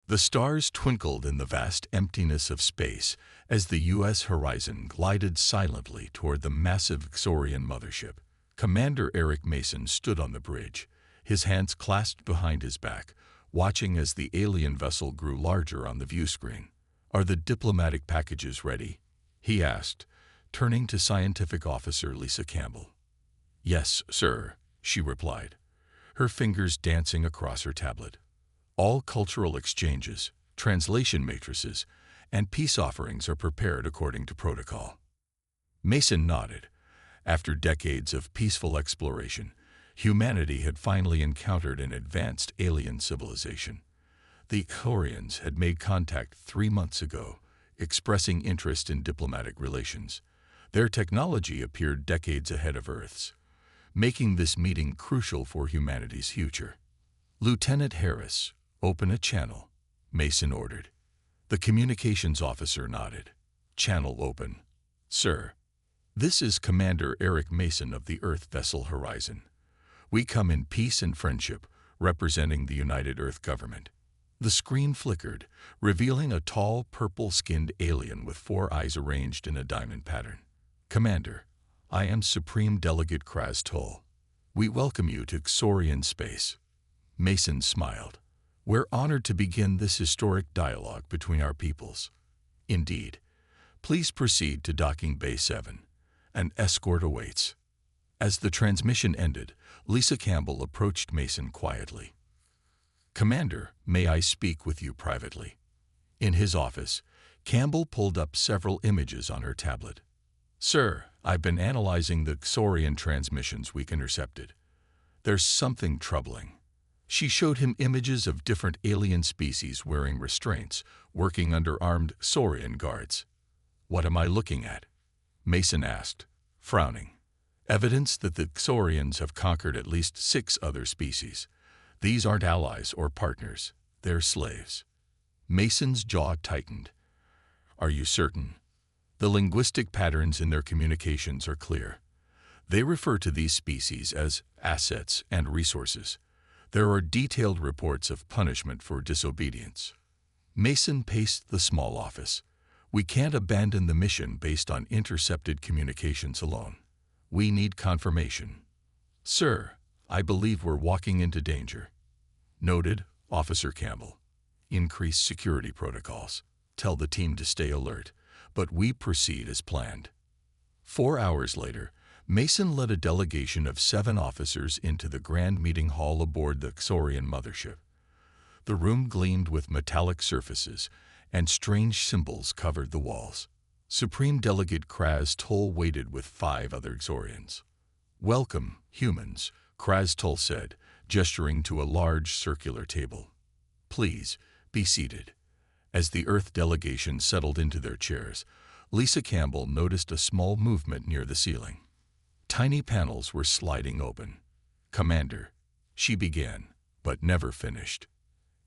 The stars twinkled in the vast emptiness of space as the U.S. horizon glided silently toward the massive Xorian mothership. Commander Eric Mason stood on the bridge, his hands clasped behind his back, watching as the alien vessel grew larger on the view screen. "Are the diplomatic packages ready?" he asked, turning to Scientific Officer Lisa Campbell. "Yes, sir," she replied, her fingers dancing across her tablet. "All cultural exchanges, translation matrices, and peace offerings are prepared according to protocol." Mason nodded. After decades of peaceful exploration, humanity had finally encountered an advanced alien civilization. The Xorians had made contact 3 months ago, expressing interest in diplomatic relations. Their technology appeared decades ahead of Earth's, making this meeting crucial for humanity's future. "Lieutenant Harris, open a channel," Mason ordered. The communications officer nodded. "Channel open, sir." "This is Commander Eric Mason of the Earth vessel Horizon. We come in peace and friendship, representing the United Earth government." The screen flickered, revealing a tall, purple-skinned alien with 4 eyes arranged in a diamond pattern. "Commander, I am Supreme Delegate Kraz Toll. We welcome you to Xorian space." Mason smiled. "We're honored to begin this historic dialogue between our peoples." "Indeed. Please proceed to Docking Bay 7. An escort awaits." As the transmission ended, Lisa Campbell approached Mason quietly. "Commander, may I speak with you privately?" In his office, Campbell pulled up several images on her tablet. "Sir, I've been analyzing the Xorian transmissions we intercepted. There's something troubling." She showed him images of different alien species wearing restraints, working under armed Xorian guards. "What am I looking at?" Mason asked, frowning. "Evidence that the Xorians have conquered at least 6 other species. These aren't allies or partners, they're slaves." Mason's jaw tightened. "Are you certain?" "The linguistic patterns in their communications are clear. They refer to these species as assets and resources. There are detailed reports of punishment for disobedience." Mason paced the small office. "We can't abandon the mission based on intercepted communications alone. We need confirmation." "Sir, I believe we're walking into danger." "Noted, Officer Campbell. Increase security protocols. Tell the team to stay alert, but we proceed as planned." 4 hours later, Mason led a delegation of 7 officers into the grand meeting hall aboard the Xorian mothership. The room gleamed with metallic surfaces, and strange symbols covered the walls. Supreme Delegate Kraz Toll waited with 5 other Xorians. "Welcome, humans," Kraz Toll said, gesturing to a large circular table. "Please, be seated." As the Earth delegation settled into their chairs, Lisa Campbell noticed a small movement near the ceiling. Tiny panels were sliding open. "Commander," she began, but never finished.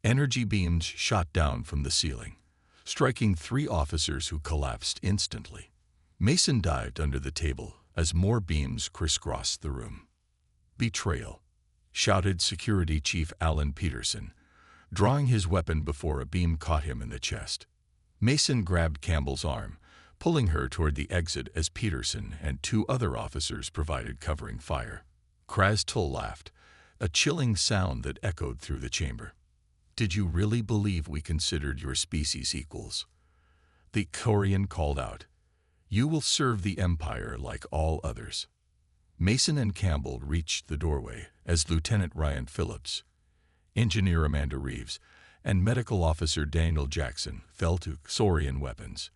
Energy beams shot down from the ceiling, striking 3 officers who collapsed instantly. Mason dived under the table as more beams crisscrossed the room. "Betrayal," shouted Security Chief Alan Peterson, drawing his weapon before a beam caught him in the chest. Mason grabbed Campbell's arm, pulling her toward the exit as Peterson and 2 other officers provided covering fire. Kraz Toll laughed, a chilling sound that echoed through the chamber. "Did you really believe we considered your species equals?" The Xorian called out. "You will serve the Empire like all others." Mason and Campbell reached the doorway as Lieutenant Ryan Phillips, Engineer Amanda Reeves, and Medical Officer Daniel Jackson fell to Xorian weapons.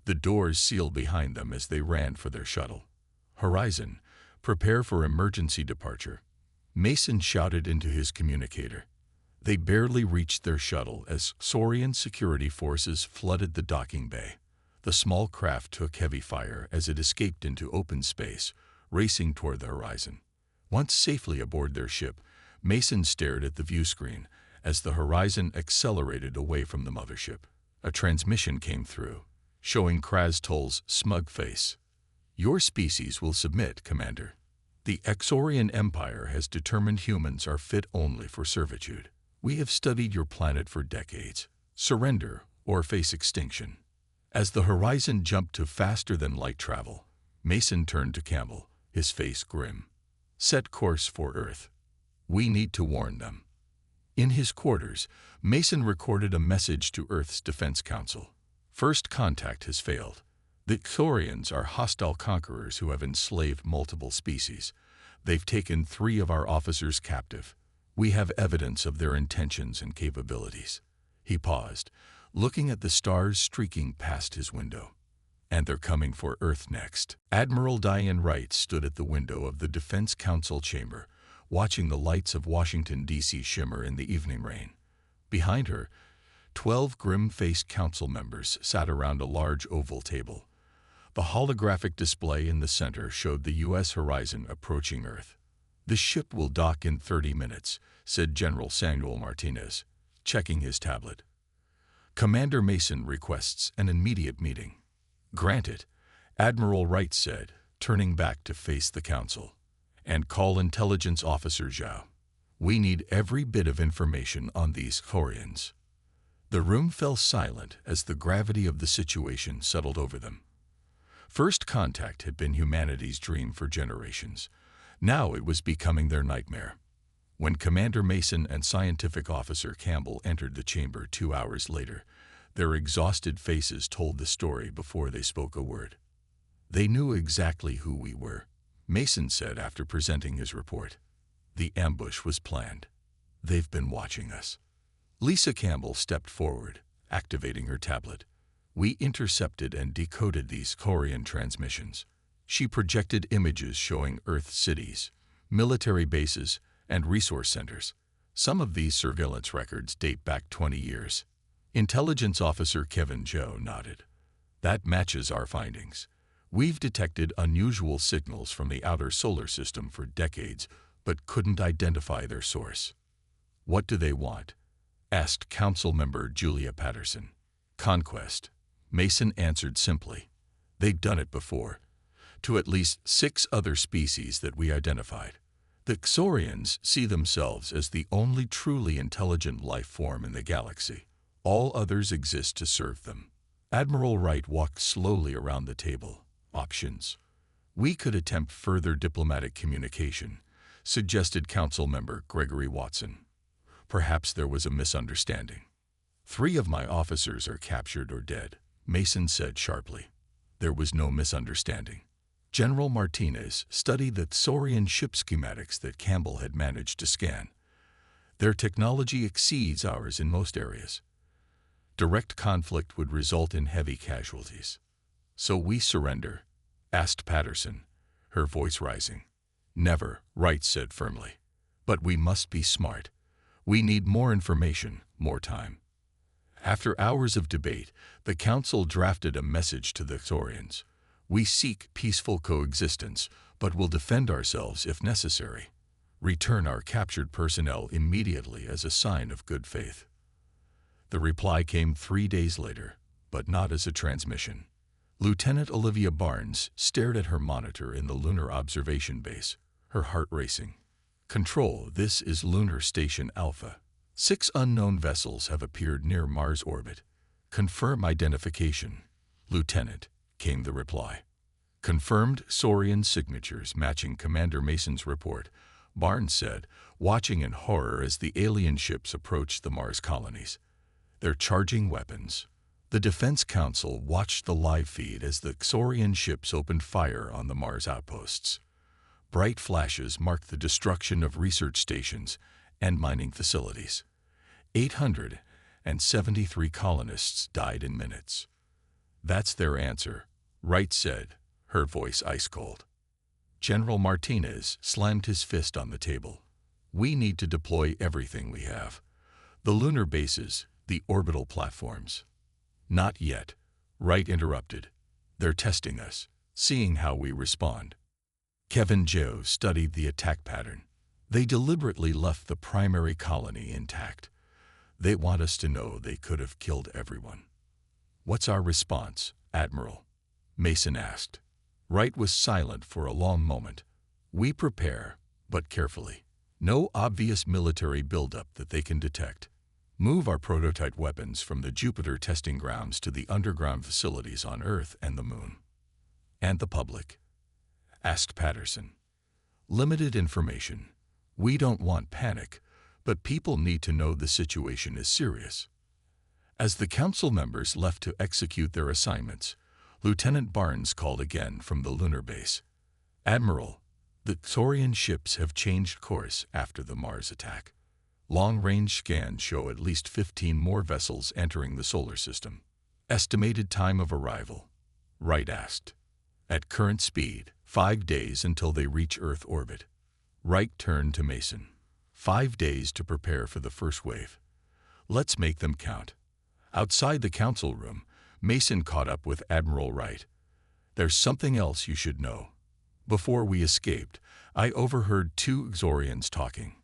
The doors sealed behind them as they ran for their shuttle. "Horizon, prepare for emergency departure," Mason shouted into his communicator. They barely reached their shuttle as Xorian security forces flooded the docking bay. The small craft took heavy fire as it escaped into open space, racing toward the horizon. Once safely aboard their ship, Mason stared at the view screen as the Horizon accelerated away from the mothership. A transmission came through, showing Kraz Toll's smug face. "Your species will submit, Commander. The Xorian Empire has determined humans are fit only for servitude. We have studied your planet for decades. Surrender or face extinction. As the horizon jumped to faster-than-light travel, Mason turned to Campbell, his face grim. Set course for Earth. We need to warn them. In his quarters, Mason recorded a message to Earth's Defense Council. First contact has failed. The Xorians are hostile conquerors who have enslaved multiple species. They've taken 3 of our officers captive. We have evidence of their intentions and capabilities. He paused, looking at the stars streaking past his window. And they're coming for Earth next. Admiral Diane Wright stood at the window of the Defense Council chamber, watching the lights of Washington, D.C. shimmer in the evening rain. Behind her, 12 grim-faced council members sat around a large oval table. The holographic display in the center showed the U.S. horizon approaching Earth. "The ship will dock in 30 minutes, said General Samuel Martinez, checking his tablet. "Commander Mason requests an immediate meeting." "Granted," Admiral Wright said, turning back to face the council. "And call Intelligence Officer Zhao. We need every bit of information on these Xorians." The room fell silent as the gravity of the situation settled over them. First contact had been humanity's dream for generations. Now it was becoming their nightmare. When Commander Mason and Scientific Officer Campbell entered the chamber 2 hours later, their exhausted faces told the story before they spoke a word. "They knew exactly who we were," Mason said after presenting his report. "The ambush was planned. They've been watching us." Lisa Campbell stepped forward, activating her tablet. "We intercepted and decoded these Xorian transmissions." She projected images showing Earth cities, military bases, and resource centers. Some of these surveillance records date back 20 years. Intelligence Officer Kevin Joe nodded. "That matches our findings. We've detected unusual signals from the outer solar system for decades, but couldn't identify their source." "What do they want?" asked Council Member Julia Patterson. "Conquest," Mason answered simply. "They'd done it before, to at least 6 other species that we identified. The Xorians see themselves as the only truly intelligent life form in the galaxy. All others exist to serve them." Admiral Wright walked slowly around the table. "Options. We could attempt further diplomatic communication," suggested Council Member Gregory Watson. "Perhaps there was a misunderstanding." "3 of my officers are captured or dead," Mason said sharply. "There was no misunderstanding." General Martinez studied the Xorian ship schematics that Campbell had managed to scan. "Their technology exceeds ours in most areas. Direct conflict would result in heavy casualties." "So we surrender?" asked Patterson, her voice rising. "Never," Wright said firmly. "But we must be smart. We need more information, more time." After hours of debate, the Council drafted a message to the Xorians. "We seek peaceful coexistence, but will defend ourselves if necessary. Return our captured personnel immediately as a sign of good faith." The reply came 3 days later, but not as a transmission. Lieutenant Olivia Barnes stared at her monitor in the Lunar Observation Base, her heart racing. "Control, this is Lunar Station Alpha. 6 unknown vessels have appeared near Mars orbit. Confirm identification." "Lieutenant," came the reply. "Confirmed Xorian signatures matching Commander Mason's report," Barnes said, watching in horror as the alien ships approached the Mars colonies. "They're charging weapons." The Defense Council watched the live feed as the Xorian ships opened fire on the Mars outposts. Bright flashes marked the destruction of research stations and mining facilities. 873 colonists died in minutes. "That's their answer," Wright said, her voice ice-cold. General Martinez slammed his fist on the table. "We need to deploy everything we have. The lunar bases, the orbital platforms." "Not yet," Wright interrupted. "They're testing us, seeing how we respond." Kevin Joe studied the attack pattern. "They deliberately left the primary colony intact. They want us to know they could have killed everyone." "What's our response, Admiral?" Mason asked. Wright was silent for a long moment. "We prepare, but carefully. No obvious military buildup that they can detect. Move our prototype weapons from the Jupiter testing grounds to the underground facilities on Earth and the Moon. And the public? Asked Patterson. Limited information. We don't want panic, but people need to know the situation is serious. As the council members left to execute their assignments, Lieutenant Barnes called again from the lunar base. Admiral, the Xorian ships have changed course after the Mars attack. Long-range scans show at least 15 more vessels entering the solar system. Estimated time of arrival? Wright asked. At current speed, 5 days until they reach Earth orbit. Wright turned to Mason. 5 days to prepare for the first wave. Let's make them count. Outside the council room, Mason caught up with Admiral Wright. There's something else you should know. Before we escaped, I overheard 2 Xorians talking.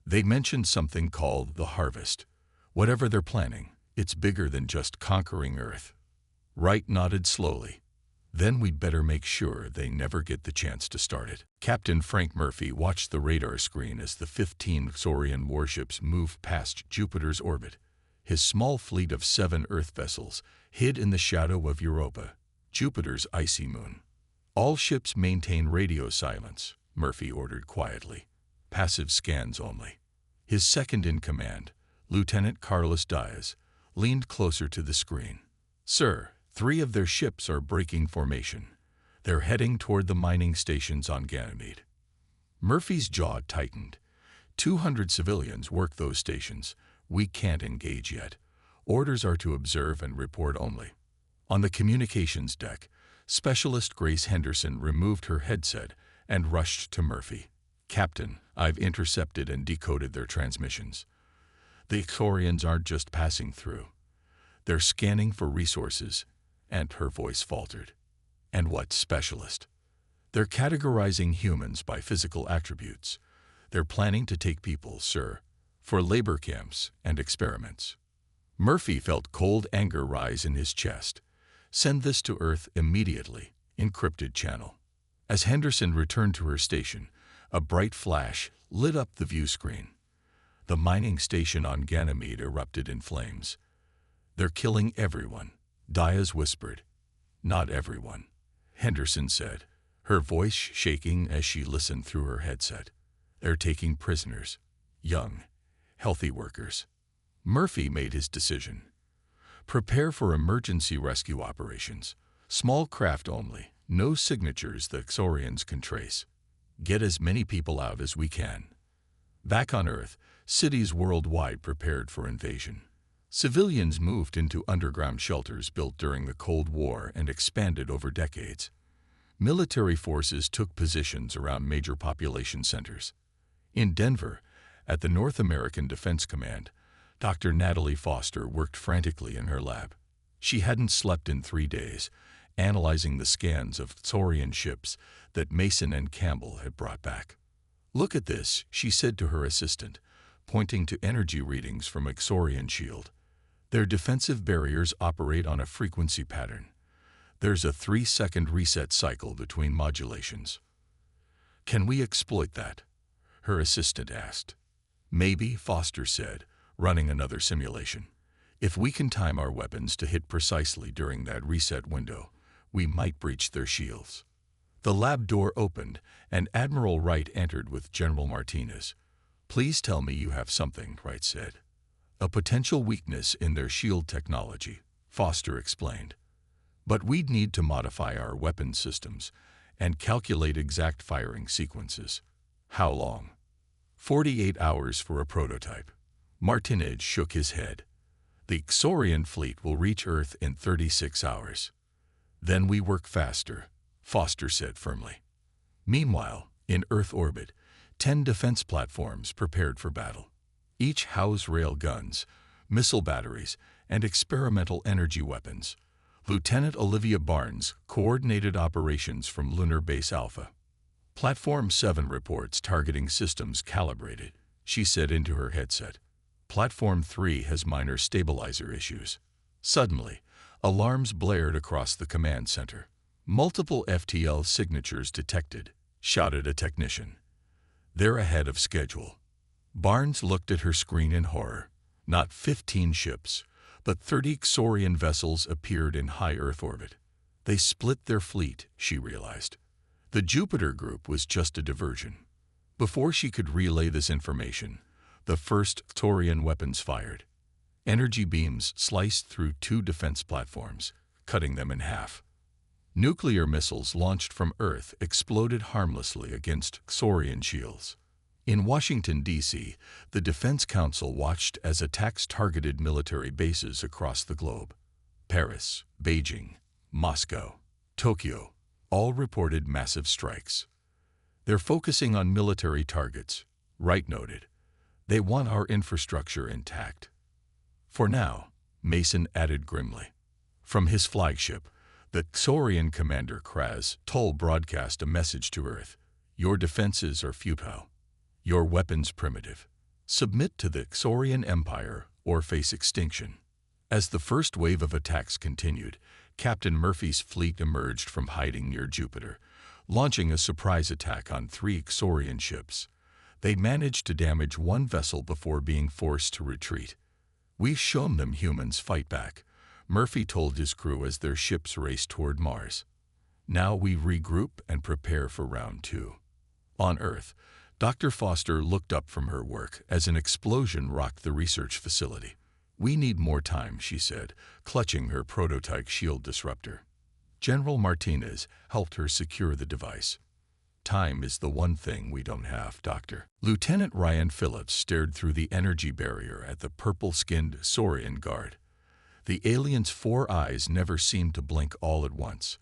They mentioned something called the Harvest. Whatever they're planning, it's bigger than just conquering Earth. Wright nodded slowly. Then we'd better make sure they never get the chance to start it. Captain Frank Murphy watched the radar screen as the 15 Xorian warships moved past Jupiter's orbit. His small fleet of 7 Earth vessels hid in the shadow of Europa, Jupiter's icy moon. All ships maintain radio silence, Murphy ordered quietly. Passive scans only. His second-in-command, Lieutenant Carlos Diaz, leaned closer to the screen. Sir, 3 of their ships are breaking formation. They're heading toward the mining stations on Ganymede. Murphy's jaw tightened. 200 civilians work those stations. We can't engage yet. Orders are to observe and report only. On the communications deck, Specialist Grace Henderson removed her headset and rushed to Murphy. Captain, I've intercepted and decoded their transmissions. The Xorians aren't just passing through. They're scanning for resources, and her voice faltered. And what, Specialist? They're categorizing humans by physical attributes. They're planning to take people, sir, for labor camps and experiments. Murphy felt cold anger rise in his chest. Send this to Earth immediately, encrypted channel. As Henderson returned to her station, a bright flash lit up the view screen. The mining station on Ganymede erupted in flames. They're killing everyone, Diaz whispered. Not everyone, Henderson said, her voice shaking as she listened through her headset. They're taking prisoners, young, healthy workers. Murphy made his decision. Prepare for emergency rescue operations. Small craft only, no signatures the Xorians can trace. Get as many people out as we can. Back on Earth, cities worldwide prepared for invasion. Civilians moved into underground shelters built during the Cold War and expanded over decades. Military forces took positions around major population centers. In Denver, at the North American Defense Command, Dr. Natalie Foster worked frantically in her lab. She hadn't slept in 3 days, analyzing the scans of Xorian ships that Mason and Campbell had brought back. Look at this, she said to her assistant, pointing to energy readings from a Xorian shield. Their defensive barriers operate on a frequency pattern. There's a 3-second reset cycle between modulations. Can we exploit that? Her assistant asked. Maybe, Foster said, running another simulation. If we can time our weapons to hit precisely during that reset window, we might breach their shields. The lab door opened, and Admiral Wright entered with General Martinez. Please tell me you have something, Wright said. A potential weakness in their shield technology, Foster explained. But we'd need to modify our weapon systems and calculate exact firing sequences. How long? 48 hours for a prototype. Martinez shook his head. The Xorian fleet will reach Earth in 36 hours. Then we work faster, Foster said firmly. Meanwhile, in Earth orbit, 10 defense platforms prepared for battle. Each house rail guns, missile batteries, and experimental energy weapons. Lieutenant Olivia Barnes coordinated operations from Lunar Base Alpha. Platform 7 reports targeting systems calibrated, she said into her headset. Platform 3 has minor stabilizer issues. Suddenly, alarms blared across the command center. Multiple FTL signatures detected, shouted a technician. They're ahead of schedule. Barnes looked at her screen in horror. Not 15 ships, but 30 Xorian vessels appeared in high Earth orbit. They split their fleet, she realized. The Jupiter group was just a diversion. Before she could relay this information, the first Xorian weapons fired. Energy beams sliced through 2 defense platforms, cutting them in half. Nuclear missiles launched from Earth exploded harmlessly against Xorian shields. In Washington, D.C., the Defense Council watched as attacks targeted military bases across the globe. Paris, Beijing, Moscow, Tokyo, all reported massive strikes. They're focusing on military targets, Wright noted. They want our infrastructure intact. For now, Mason added grimly. From his flagship, the Xorian commander Kraz Toll broadcast a message to Earth. Your defenses are futile. Your weapons primitive. Submit to the Xorian Empire or face extinction. As the first wave of attacks continued, Captain Murphy's fleet emerged from hiding near Jupiter, launching a surprise attack on 3 Xorian ships. They managed to damage 1 vessel before being forced to retreat. We've shown them humans fight back, Murphy told his crew as their ships raced toward Mars. Now we regroup and prepare for round 2. On Earth, Dr. Foster looked up from her work as an explosion rocked the research facility. We need more time, she said, clutching her prototype shield disruptor. General Martinez helped her secure the device. Time is the one thing we don't have, Doctor. Lieutenant Ryan Phillips stared through the energy barrier at the purple-skinned Xorian guard. The alien's 4 eyes never seemed to blink all at once.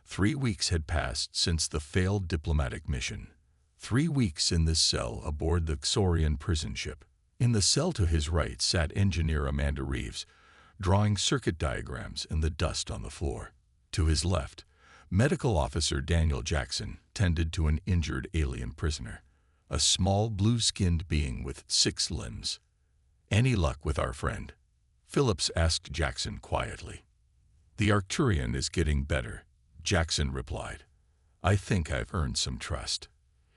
3 weeks had passed since the failed diplomatic mission. 3 weeks in this cell aboard the Xorian prison ship. In the cell to his right sat engineer Amanda Reeves, drawing circuit diagrams in the dust on the floor. To his left, medical officer Daniel Jackson tended to an injured alien prisoner, a small blue-skinned being with 6 limbs. Any luck with our friend? Phillips asked Jackson quietly. The Arcturian is getting better, Jackson replied. I think I've earned some trust.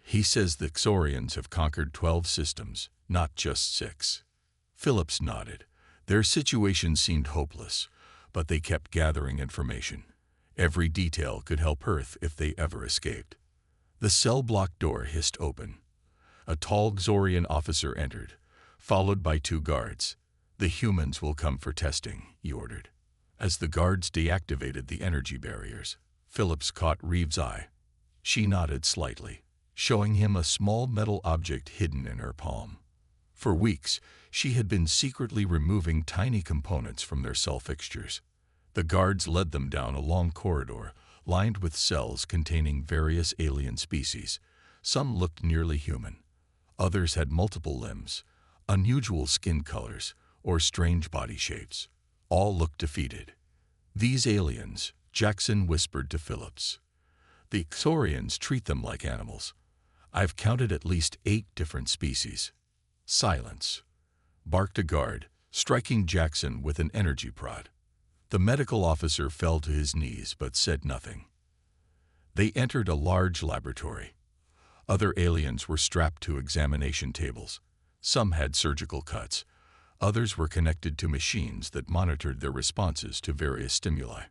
He says the Xorians have conquered 12 systems, not just 6. Phillips nodded. Their situation seemed hopeless, but they kept gathering information. Every detail could help Earth if they ever escaped. The cell block door hissed open. A tall Xorian officer entered, followed by 2 guards. The humans will come for testing, he ordered. As the guards deactivated the energy barriers, Phillips caught Reeves' eye. She nodded slightly, showing him a small metal object hidden in her palm. For weeks, she had been secretly removing tiny components from their cell fixtures. The guards led them down a long corridor, lined with cells containing various alien species. Some looked nearly human. Others had multiple limbs, unusual skin colors, or strange body shapes. All looked defeated. These aliens, Jackson whispered to Phillips. The Xorians treat them like animals. I've counted at least 8 different species. Silence, barked a guard, striking Jackson with an energy prod. The medical officer fell to his knees but said nothing. They entered a large laboratory. Other aliens were strapped to examination tables. Some had surgical cuts. Others were connected to machines that monitored their responses to various stimuli.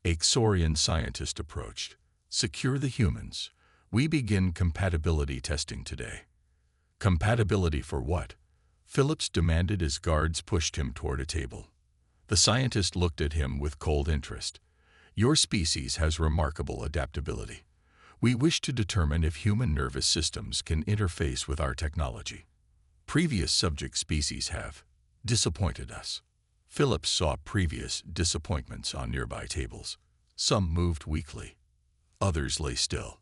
A Xorian scientist approached. Secure the humans. We begin compatibility testing today. Compatibility for what? Phillips demanded as guards pushed him toward a table. The scientist looked at him with cold interest. Your species has remarkable adaptability. We wish to determine if human nervous systems can interface with our technology. Previous subject species have disappointed us. Phillips saw previous disappointments on nearby tables. Some moved weakly. Others lay still.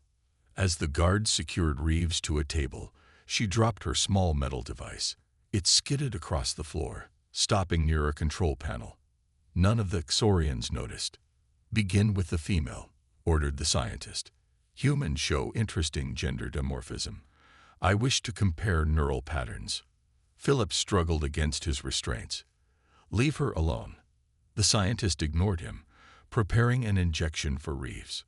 As the guards secured Reeves to a table, she dropped her small metal device. It skidded across the floor, stopping near a control panel. None of the Xorians noticed. Begin with the female, ordered the scientist. Humans show interesting gender dimorphism. I wish to compare neural patterns. Phillips struggled against his restraints. Leave her alone. The scientist ignored him, preparing an injection for Reeves.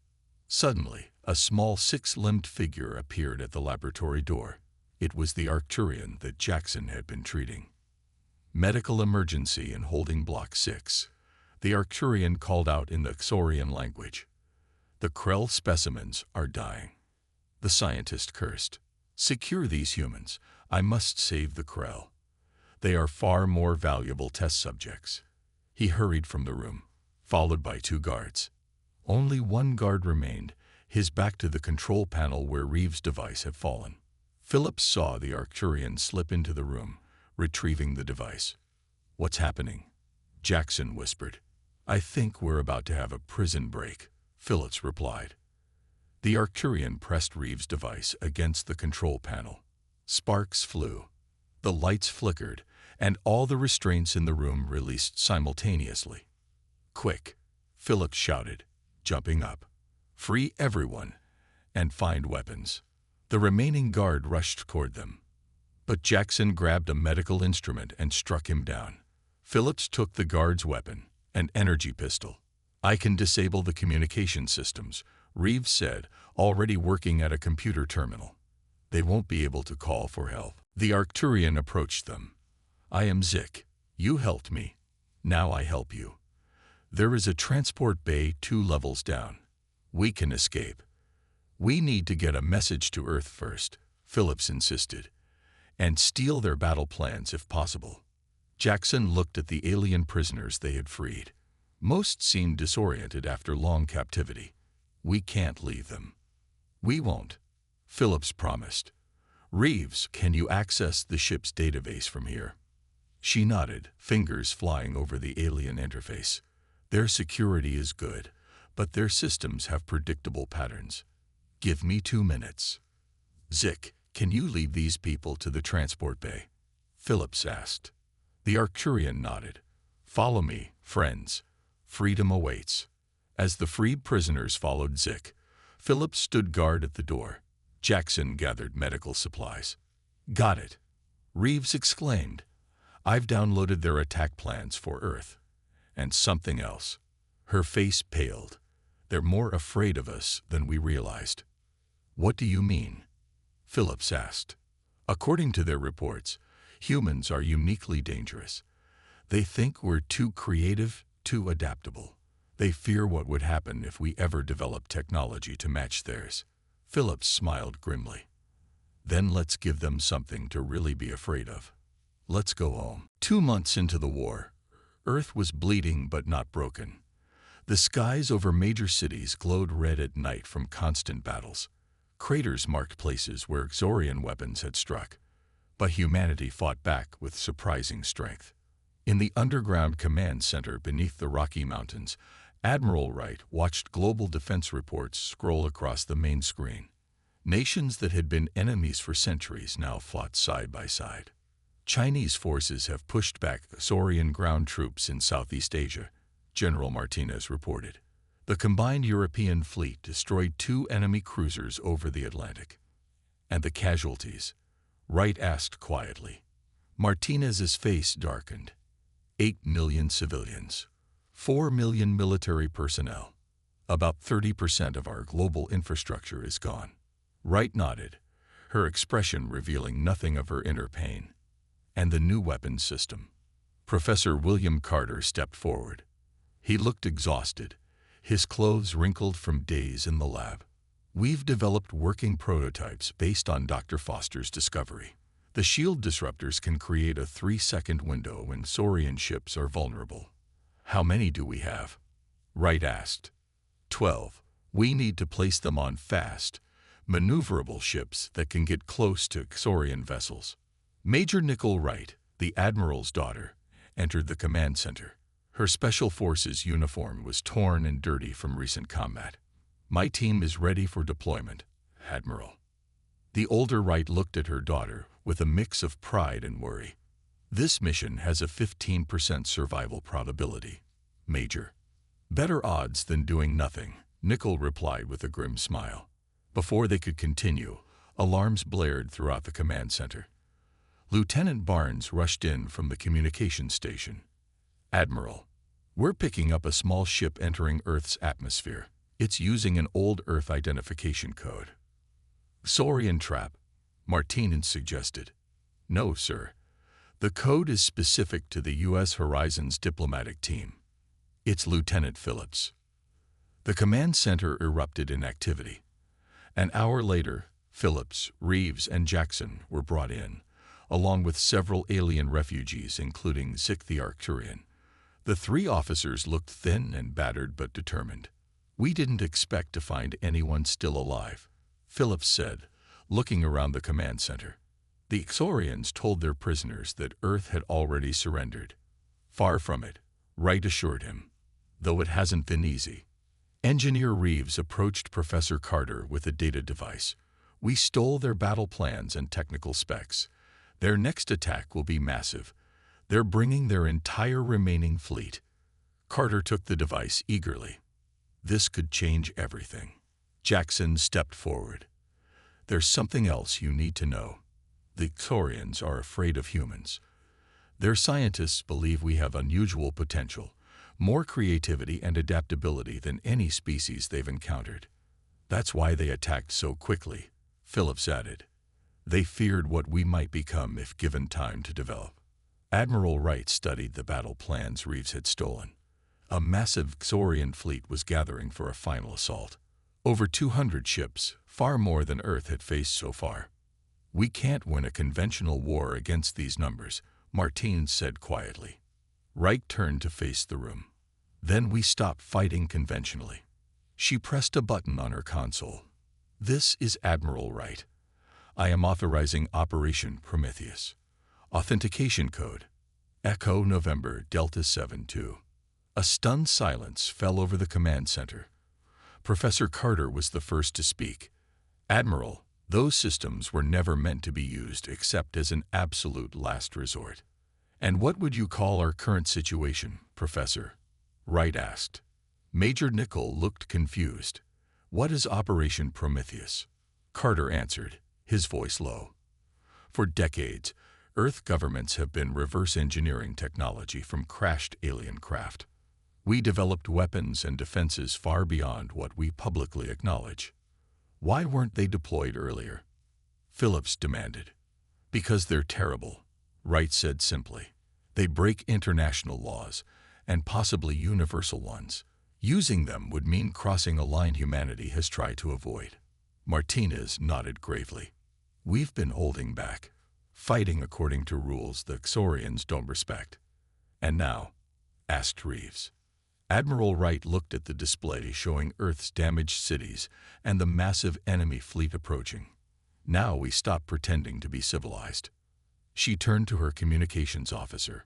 Suddenly, a small 6-limbed figure appeared at the laboratory door. It was the Arcturian that Jackson had been treating. Medical emergency in holding block 6. The Arcturian called out in the Xorian language. The Krell specimens are dying. The scientist cursed. Secure these humans. I must save the Krell. They are far more valuable test subjects. He hurried from the room, followed by 2 guards. Only 1 guard remained, his back to the control panel where Reeves' device had fallen. Phillips saw the Arcturian slip into the room, retrieving the device. "What's happening?" Jackson whispered. "I think we're about to have a prison break," Phillips replied. The Arcturian pressed Reeves' device against the control panel. Sparks flew. The lights flickered, and all the restraints in the room released simultaneously. "Quick!" Phillips shouted, jumping up. "Free everyone, and find weapons." The remaining guard rushed toward them. But Jackson grabbed a medical instrument and struck him down. Phillips took the guard's weapon, an energy pistol. "I can disable the communication systems," Reeves said, already working at a computer terminal. "They won't be able to call for help." The Arcturian approached them. "I am Zik. You helped me. Now I help you. There is a transport bay 2 levels down. We can escape. We need to get a message to Earth first," Phillips insisted, "and steal their battle plans if possible." Jackson looked at the alien prisoners they had freed. Most seemed disoriented after long captivity. "We can't leave them." "We won't," Phillips promised. "Reeves, can you access the ship's database from here?" She nodded, fingers flying over the alien interface. "Their security is good, but their systems have predictable patterns. Give me 2 minutes." "Zik, can you lead these people to the transport bay?" Phillips asked. The Arcturian nodded. "Follow me, friends. Freedom awaits." As the freed prisoners followed Zik, Phillips stood guard at the door. Jackson gathered medical supplies. "Got it," Reeves exclaimed. "I've downloaded their attack plans for Earth. And something else." Her face paled. "They're more afraid of us than we realized." "What do you mean?" Phillips asked. "According to their reports, humans are uniquely dangerous. They think we're too creative, too adaptable. They fear what would happen if we ever developed technology to match theirs." Phillips smiled grimly. "Then let's give them something to really be afraid of. Let's go home." 2 months into the war, Earth was bleeding but not broken. The skies over major cities glowed red at night from constant battles. Craters marked places where Xorian weapons had struck, but humanity fought back with surprising strength. In the underground command center beneath the Rocky Mountains, Admiral Wright watched global defense reports scroll across the main screen. Nations that had been enemies for centuries now fought side by side. Chinese forces have pushed back Xorian ground troops in Southeast Asia, General Martinez reported. The combined European fleet destroyed 2 enemy cruisers over the Atlantic. "And the casualties?" Wright asked quietly. Martinez's face darkened. 8 million civilians. 4 million military personnel. About 30% of our global infrastructure is gone. Wright nodded, her expression revealing nothing of her inner pain. "And the new weapons system?" Professor William Carter stepped forward. He looked exhausted, his clothes wrinkled from days in the lab. "We've developed working prototypes based on Dr. Foster's discovery. The shield disruptors can create a 3-second window when Xorian ships are vulnerable." "How many do we have?" Wright asked. 12. "We need to place them on fast, maneuverable ships that can get close to Xorian vessels." Major Nicole Wright, the Admiral's daughter, entered the command center. Her Special Forces uniform was torn and dirty from recent combat. "My team is ready for deployment, Admiral." The older Wright looked at her daughter with a mix of pride and worry. "This mission has a 15% survival probability, Major." "Better odds than doing nothing," Nicole replied with a grim smile. Before they could continue, alarms blared throughout the command center. Lieutenant Barnes rushed in from the communications station. "Admiral, we're picking up a small ship entering Earth's atmosphere. It's using an old Earth identification code." "Xorian trap," Martinez suggested. "No, sir. The code is specific to the U.S. Horizons diplomatic team. It's Lieutenant Phillips. The command center erupted in activity. An hour later, Phillips, Reeves, and Jackson were brought in, along with several alien refugees, including Zik the Arcturian. The three officers looked thin and battered but determined. "We didn't expect to find anyone still alive," Phillips said, looking around the command center. The Ixorians told their prisoners that Earth had already surrendered. "Far from it," Wright assured him, "though it hasn't been easy." Engineer Reeves approached Professor Carter with a data device. "We stole their battle plans and technical specs. Their next attack will be massive. They're bringing their entire remaining fleet." Carter took the device eagerly. "This could change everything." Jackson stepped forward. "There's something else you need to know. The Ixorians are afraid of humans. Their scientists believe we have unusual potential, more creativity and adaptability than any species they've encountered. That's why they attacked so quickly," Phillips added. "They feared what we might become if given time to develop." Admiral Wright studied the battle plans Reeves had stolen. A massive Ixorian fleet was gathering for a final assault. Over 200 ships, far more than Earth had faced so far. "We can't win a conventional war against these numbers," Martine said quietly. Wright turned to face the room. "Then we stop fighting conventionally." She pressed a button on her console. "This is Admiral Wright. I am authorizing Operation Prometheus. Authentication code: Echo November Delta 72. A stunned silence fell over the command center. Professor Carter was the first to speak. "Admiral, those systems were never meant to be used except as an absolute last resort." "And what would you call our current situation, Professor?" Wright asked. Major Nickel looked confused. "What is Operation Prometheus?" Carter answered, his voice low. "For decades, Earth governments have been reverse engineering technology from crashed alien craft. We developed weapons and defenses far beyond what we publicly acknowledge. Why weren't they deployed earlier?" Phillips demanded. "Because they're terrible," Wright said simply. "They break international laws, and possibly universal ones. Using them would mean crossing a line humanity has tried to avoid." Martinez nodded gravely. "We've been holding back, fighting according to rules the Ixorians don't respect." "And now?" asked Reeves. Admiral Wright looked at the display showing Earth's damaged cities and the massive enemy fleet approaching. "Now we stop pretending to be civilized." She turned to her communications officer.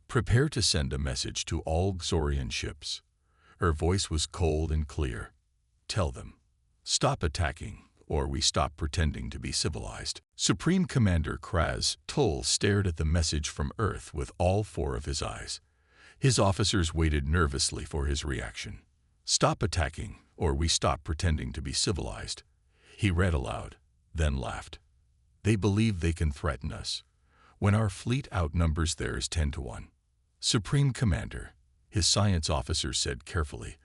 "Prepare to send a message to all Ixorian ships." Her voice was cold and clear. "Tell them, stop attacking, or we stop pretending to be civilized." Supreme Commander Kraz Toll stared at the message from Earth with all four of his eyes. His officers waited nervously for his reaction. "Stop attacking, or we stop pretending to be civilized," he read aloud, then laughed. "They believe they can threaten us, when our fleet outnumbers theirs 10-1. Supreme Commander," his science officer said carefully,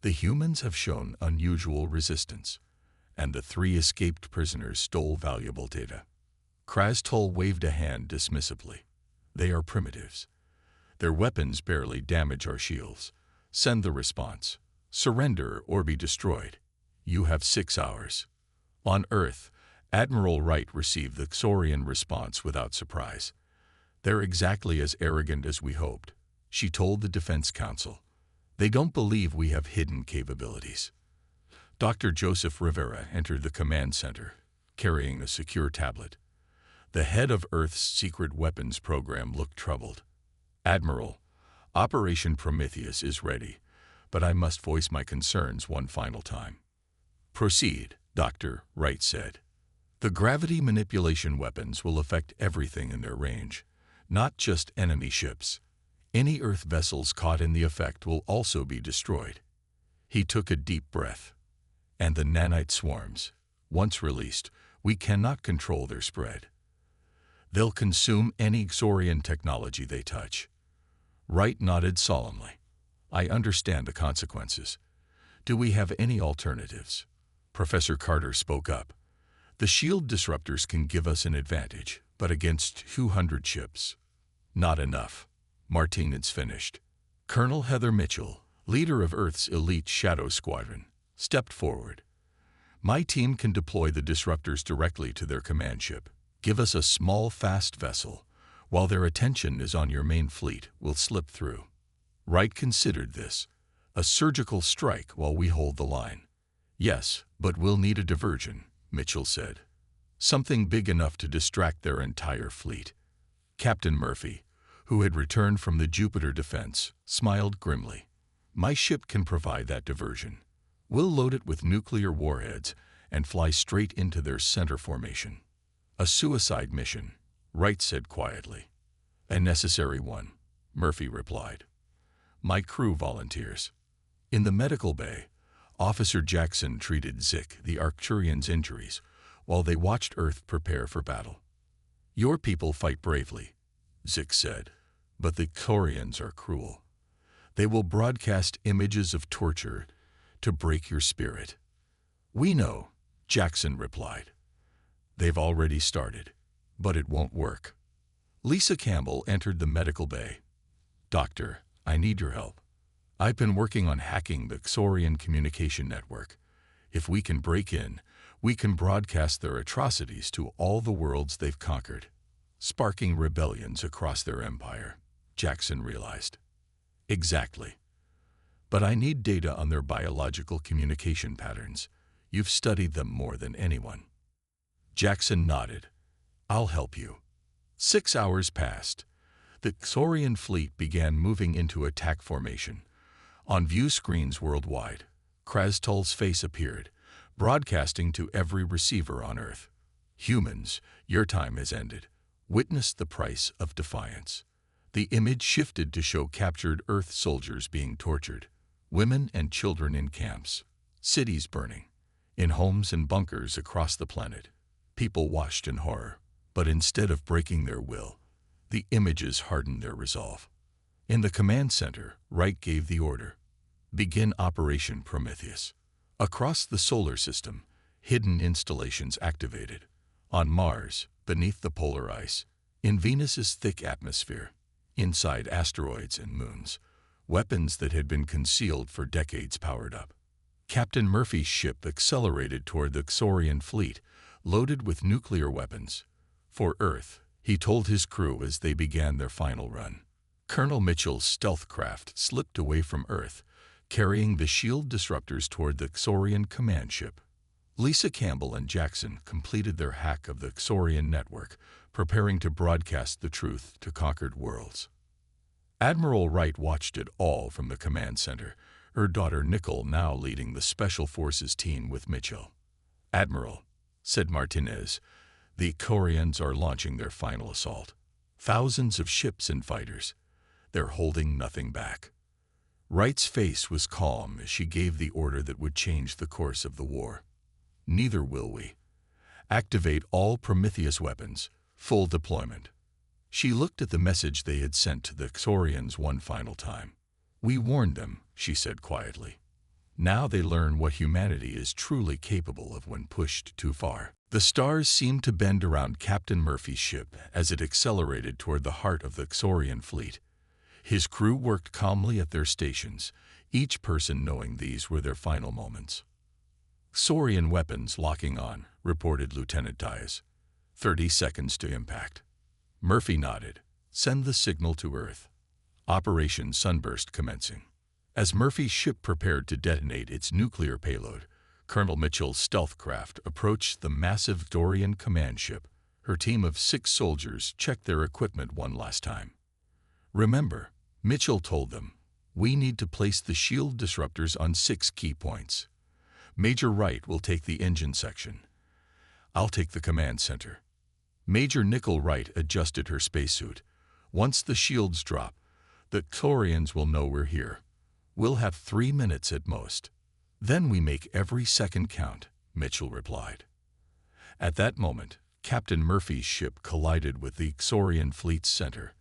"the humans have shown unusual resistance, and the 3 escaped prisoners stole valuable data." Krastol waved a hand dismissively. "They are primitives. Their weapons barely damage our shields. Send the response. Surrender or be destroyed. You have 6 hours." On Earth, Admiral Wright received the Ixorian response without surprise. "They're exactly as arrogant as we hoped," she told the Defense Council. "They don't believe we have hidden capabilities." Dr. Joseph Rivera entered the command center, carrying a secure tablet. The head of Earth's secret weapons program looked troubled. "Admiral, Operation Prometheus is ready, but I must voice my concerns one final time." "Proceed," Dr. Wright said. "The gravity manipulation weapons will affect everything in their range, not just enemy ships. Any Earth vessels caught in the effect will also be destroyed." He took a deep breath. "And the nanite swarms, once released, we cannot control their spread. They'll consume any Ixorian technology they touch." Wright nodded solemnly. "I understand the consequences. Do we have any alternatives?" Professor Carter spoke up. "The shield disruptors can give us an advantage, but against 200 ships, Not enough. Martinez finished. Colonel Heather Mitchell, leader of Earth's elite Shadow Squadron, stepped forward. My team can deploy the disruptors directly to their command ship. Give us a small, fast vessel. While their attention is on your main fleet, we'll slip through. Wright considered this. A surgical strike while we hold the line. Yes, but we'll need a diversion, Mitchell said. Something big enough to distract their entire fleet. Captain Murphy, who had returned from the Jupiter defense, smiled grimly. My ship can provide that diversion. We'll load it with nuclear warheads and fly straight into their center formation. A suicide mission, Wright said quietly. A necessary one, Murphy replied. My crew volunteers. In the medical bay, Officer Jackson treated Zik, the Arcturian's injuries, while they watched Earth prepare for battle. Your people fight bravely, Zik said, but the Corians are cruel. They will broadcast images of torture to break your spirit. We know, Jackson replied. They've already started, but it won't work. Lisa Campbell entered the medical bay. Doctor, I need your help. I've been working on hacking the Xorian communication network. If we can break in, we can broadcast their atrocities to all the worlds they've conquered, sparking rebellions across their empire, Jackson realized. Exactly. But I need data on their biological communication patterns. You've studied them more than anyone. Jackson nodded. I'll help you. 6 hours passed. The Xorian fleet began moving into attack formation. On view screens worldwide, Krastal's face appeared, broadcasting to every receiver on Earth. Humans, your time has ended. Witness the price of defiance. The image shifted to show captured Earth soldiers being tortured, women and children in camps, cities burning, in homes and bunkers across the planet. People watched in horror, but instead of breaking their will, the images hardened their resolve. In the command center, Wright gave the order. Begin Operation Prometheus. Across the solar system, hidden installations activated. On Mars, beneath the polar ice, in Venus's thick atmosphere, inside asteroids and moons, weapons that had been concealed for decades powered up. Captain Murphy's ship accelerated toward the Xorian fleet, loaded with nuclear weapons. For Earth, he told his crew as they began their final run. Colonel Mitchell's stealth craft slipped away from Earth, carrying the shield disruptors toward the Xorian command ship. Lisa Campbell and Jackson completed their hack of the Xorian network, preparing to broadcast the truth to conquered worlds. Admiral Wright watched it all from the command center, her daughter Nicole now leading the Special Forces team with Mitchell. Admiral, said Martinez, the Corians are launching their final assault. Thousands of ships and fighters. They're holding nothing back. Wright's face was calm as she gave the order that would change the course of the war. Neither will we. Activate all Prometheus weapons. Full deployment. She looked at the message they had sent to the Xorians one final time. We warned them, she said quietly. Now they learn what humanity is truly capable of when pushed too far. The stars seemed to bend around Captain Murphy's ship as it accelerated toward the heart of the Xorian fleet. His crew worked calmly at their stations, each person knowing these were their final moments. Xorian weapons locking on, reported Lieutenant Diaz. 30 seconds to impact. Murphy nodded. Send the signal to Earth. Operation Sunburst commencing. As Murphy's ship prepared to detonate its nuclear payload, Colonel Mitchell's stealth craft approached the massive Dorian command ship. Her team of 6 soldiers checked their equipment one last time. Remember, Mitchell told them, we need to place the shield disruptors on 6 key points. Major Wright will take the engine section. I'll take the command center. Major Nicole Wright adjusted her spacesuit. Once the shields drop, the Xorians will know we're here. We'll have 3 minutes at most. Then we make every second count, Mitchell replied. At that moment, Captain Murphy's ship collided with the Xorian fleet's center.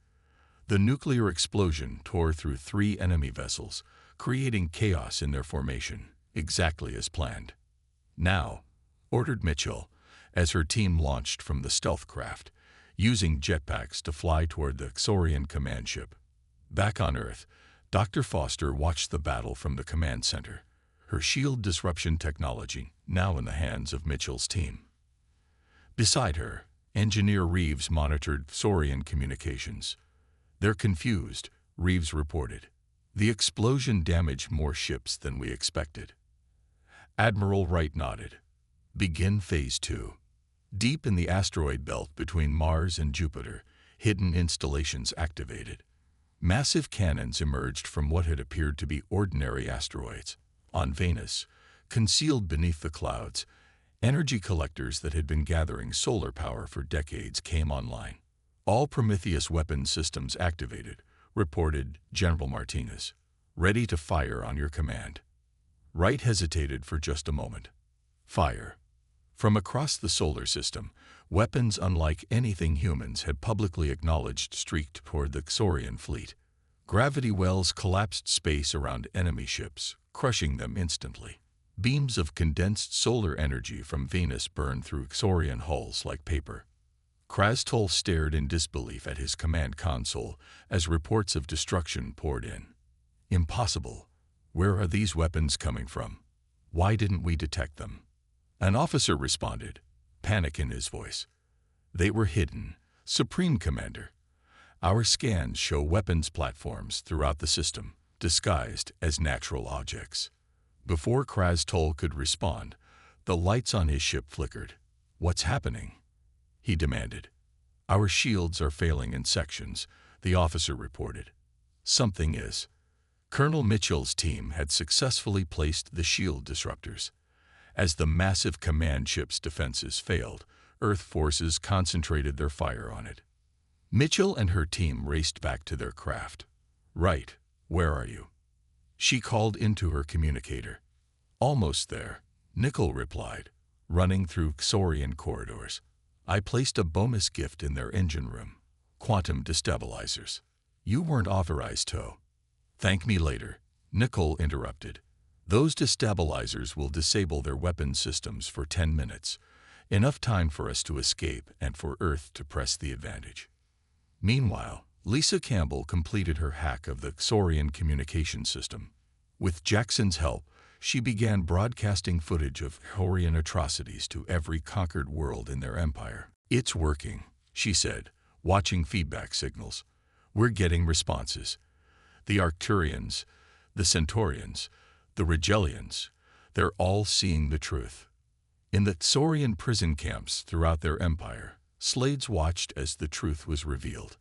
The nuclear explosion tore through 3 enemy vessels, creating chaos in their formation, exactly as planned. Now, ordered Mitchell, as her team launched from the stealth craft, using jetpacks to fly toward the Xorian command ship. Back on Earth, Dr. Foster watched the battle from the command center, her shield disruption technology now in the hands of Mitchell's team. Beside her, Engineer Reeves monitored Xorian communications. "They're confused," Reeves reported. "The explosion damaged more ships than we expected." Admiral Wright nodded. "Begin Phase 2. Deep in the asteroid belt between Mars and Jupiter, hidden installations activated. Massive cannons emerged from what had appeared to be ordinary asteroids. On Venus, concealed beneath the clouds, energy collectors that had been gathering solar power for decades came online. All Prometheus weapon systems activated," reported General Martinez. "Ready to fire on your command." Wright hesitated for just a moment. Fire. From across the solar system, weapons unlike anything humans had publicly acknowledged streaked toward the Xorian fleet. Gravity wells collapsed space around enemy ships, crushing them instantly. Beams of condensed solar energy from Venus burned through Xorian hulls like paper. Krastol stared in disbelief at his command console as reports of destruction poured in. "Impossible. Where are these weapons coming from? Why didn't we detect them?" An officer responded, panic in his voice. "They were hidden, Supreme Commander. Our scans show weapons platforms throughout the system, disguised as natural objects." Before Krastol could respond, the lights on his ship flickered. "What's happening?" he demanded. "Our shields are failing in sections," the officer reported. "Something is." Colonel Mitchell's team had successfully placed the shield disruptors. As the massive command ship's defenses failed, Earth forces concentrated their fire on it. Mitchell and her team raced back to their craft. "Right, where are you?" she called into her communicator. "Almost there," Nickel replied, running through Xorian corridors. "I placed a bonus gift in their engine room. Quantum destabilizers. You weren't authorized to." "Thank me later," Nickel interrupted. "Those destabilizers will disable their weapon systems for 10 minutes, enough time for us to escape and for Earth to press the advantage." Meanwhile, Lisa Campbell completed her hack of the Xorian communication system. With Jackson's help, she began broadcasting footage of Xorian atrocities to every conquered world in their empire. "It's working," she said, watching feedback signals. "We're getting responses. The Arcturians, the Centaurians, the Rigelians, they're all seeing the truth." In the Xorian prison camps throughout their empire, Slades watched as the truth was revealed.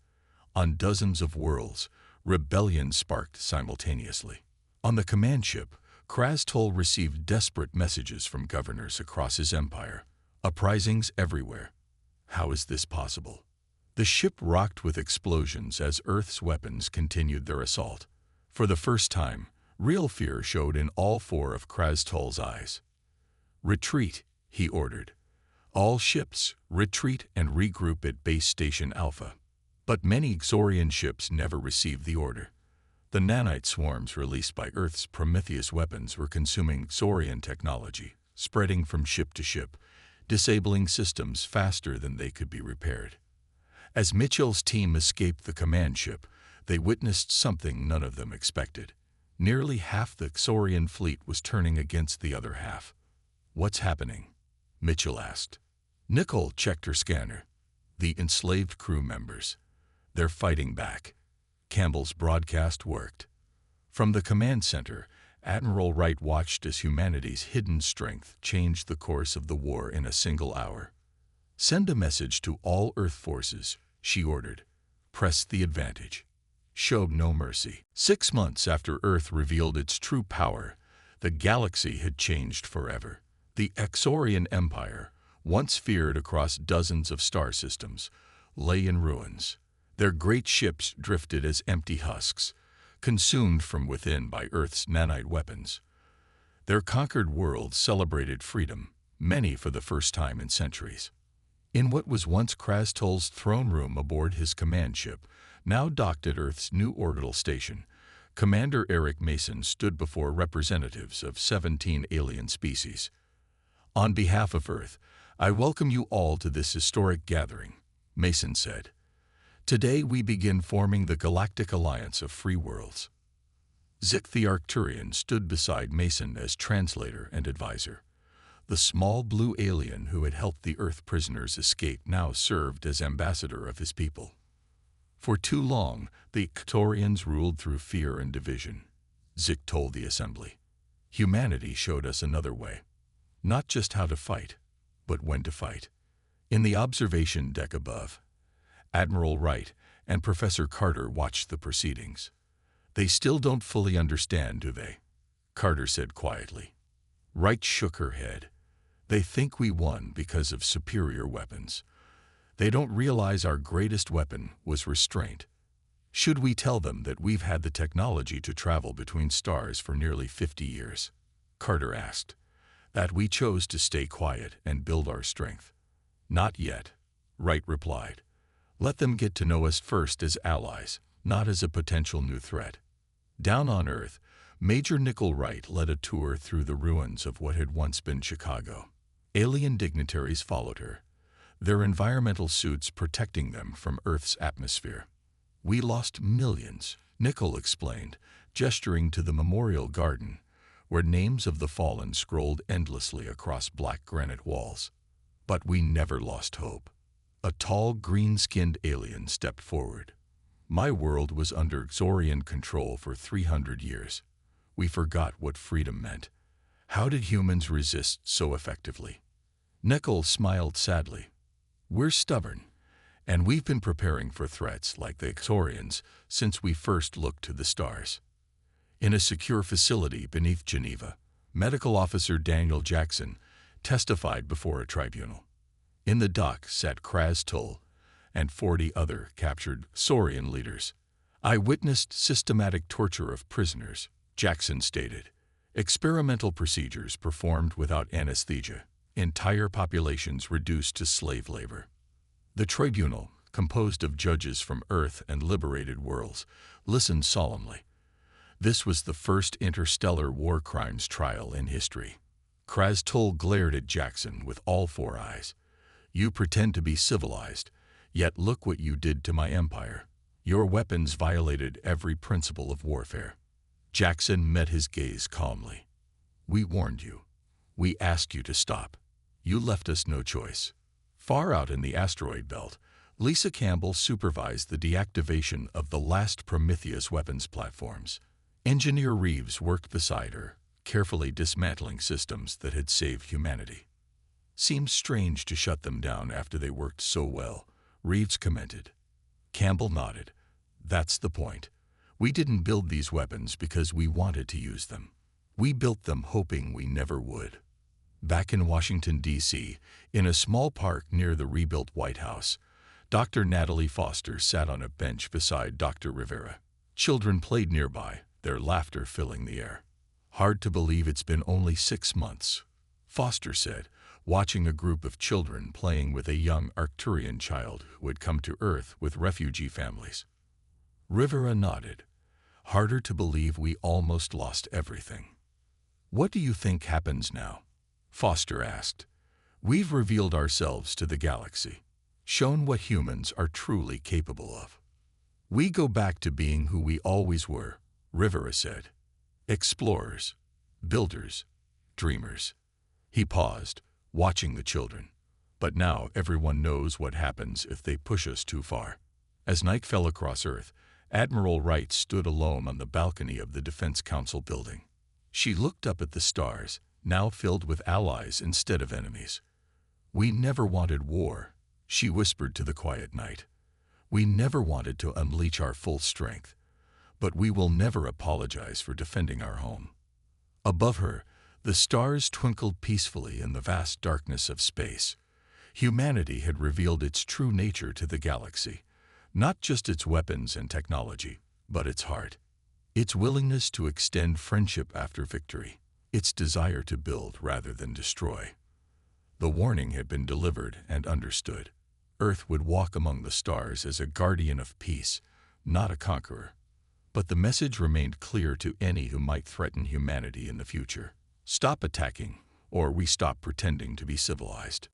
On dozens of worlds, rebellion sparked simultaneously. On the command ship, Krastol received desperate messages from governors across his empire. Uprisings everywhere. How is this possible? The ship rocked with explosions as Earth's weapons continued their assault. For the first time, real fear showed in all 4 of Krastol's eyes. "Retreat," he ordered. "All ships, retreat and regroup at Base Station Alpha." But many Xorian ships never received the order. The nanite swarms released by Earth's Prometheus weapons were consuming Xorian technology, spreading from ship to ship, disabling systems faster than they could be repaired. As Mitchell's team escaped the command ship, they witnessed something none of them expected. Nearly half the Xorian fleet was turning against the other half. "What's happening?" Mitchell asked. Nickel checked her scanner. "The enslaved crew members. They're fighting back." Campbell's broadcast worked. From the command center, Admiral Wright watched as humanity's hidden strength changed the course of the war in a single hour. "Send a message to all Earth forces," she ordered. "Press the advantage. Show no mercy." 6 months after Earth revealed its true power, the galaxy had changed forever. The Xorian Empire, once feared across dozens of star systems, lay in ruins. Their great ships drifted as empty husks, consumed from within by Earth's nanite weapons. Their conquered worlds celebrated freedom, many for the first time in centuries. In what was once Krastol's throne room aboard his command ship, now docked at Earth's new orbital station, Commander Eric Mason stood before representatives of 17 alien species. "On behalf of Earth, I welcome you all to this historic gathering. Mason said. Today we begin forming the Galactic Alliance of Free Worlds. Zik the Arcturian stood beside Mason as translator and advisor. The small blue alien who had helped the Earth prisoners escape now served as ambassador of his people. For too long, the Arcturians ruled through fear and division, Zik told the assembly. Humanity showed us another way. Not just how to fight, but when to fight. In the observation deck above, Admiral Wright and Professor Carter watched the proceedings. They still don't fully understand, do they? Carter said quietly. Wright shook her head. They think we won because of superior weapons. They don't realize our greatest weapon was restraint. Should we tell them that we've had the technology to travel between stars for nearly 50 years? Carter asked. That we chose to stay quiet and build our strength. Not yet, Wright replied. Let them get to know us first as allies, not as a potential new threat. Down on Earth, Major Nickel Wright led a tour through the ruins of what had once been Chicago. Alien dignitaries followed her, their environmental suits protecting them from Earth's atmosphere. We lost millions, Nickel explained, gesturing to the memorial garden, where names of the fallen scrolled endlessly across black granite walls. But we never lost hope. A tall, green-skinned alien stepped forward. My world was under Xorian control for 300 years. We forgot what freedom meant. How did humans resist so effectively? Nickel smiled sadly. We're stubborn, and we've been preparing for threats like the Xorians since we first looked to the stars. In a secure facility beneath Geneva, Medical Officer Daniel Jackson testified before a tribunal. In the dock sat Kraz Tull and 40 other captured Xorian leaders. I witnessed systematic torture of prisoners, Jackson stated. Experimental procedures performed without anesthesia. Entire populations reduced to slave labor. The tribunal, composed of judges from Earth and liberated worlds, listened solemnly. This was the first interstellar war crimes trial in history. Kraz Tull glared at Jackson with all four eyes. You pretend to be civilized, yet look what you did to my empire. Your weapons violated every principle of warfare. Jackson met his gaze calmly. We warned you. We asked you to stop. You left us no choice. Far out in the asteroid belt, Lisa Campbell supervised the deactivation of the last Prometheus weapons platforms. Engineer Reeves worked beside her, carefully dismantling systems that had saved humanity. Seems strange to shut them down after they worked so well, Reeves commented. Campbell nodded. That's the point. We didn't build these weapons because we wanted to use them. We built them hoping we never would. Back in Washington, D.C., in a small park near the rebuilt White House, Dr. Natalie Foster sat on a bench beside Dr. Rivera. Children played nearby, their laughter filling the air. Hard to believe it's been only 6 months, Foster said, watching a group of children playing with a young Arcturian child who had come to Earth with refugee families. Rivera nodded. Harder to believe we almost lost everything. What do you think happens now? Foster asked. We've revealed ourselves to the galaxy, shown what humans are truly capable of. We go back to being who we always were, Rivera said. Explorers, builders, dreamers. He paused, watching the children. But now everyone knows what happens if they push us too far. As night fell across Earth, Admiral Wright stood alone on the balcony of the Defense Council building. She looked up at the stars, now filled with allies instead of enemies. We never wanted war, she whispered to the quiet night. We never wanted to unleash our full strength, but we will never apologize for defending our home. Above her, the stars twinkled peacefully in the vast darkness of space. Humanity had revealed its true nature to the galaxy, not just its weapons and technology, but its heart. Its willingness to extend friendship after victory. Its desire to build rather than destroy. The warning had been delivered and understood. Earth would walk among the stars as a guardian of peace, not a conqueror. But the message remained clear to any who might threaten humanity in the future. Stop attacking, or we stop pretending to be civilized.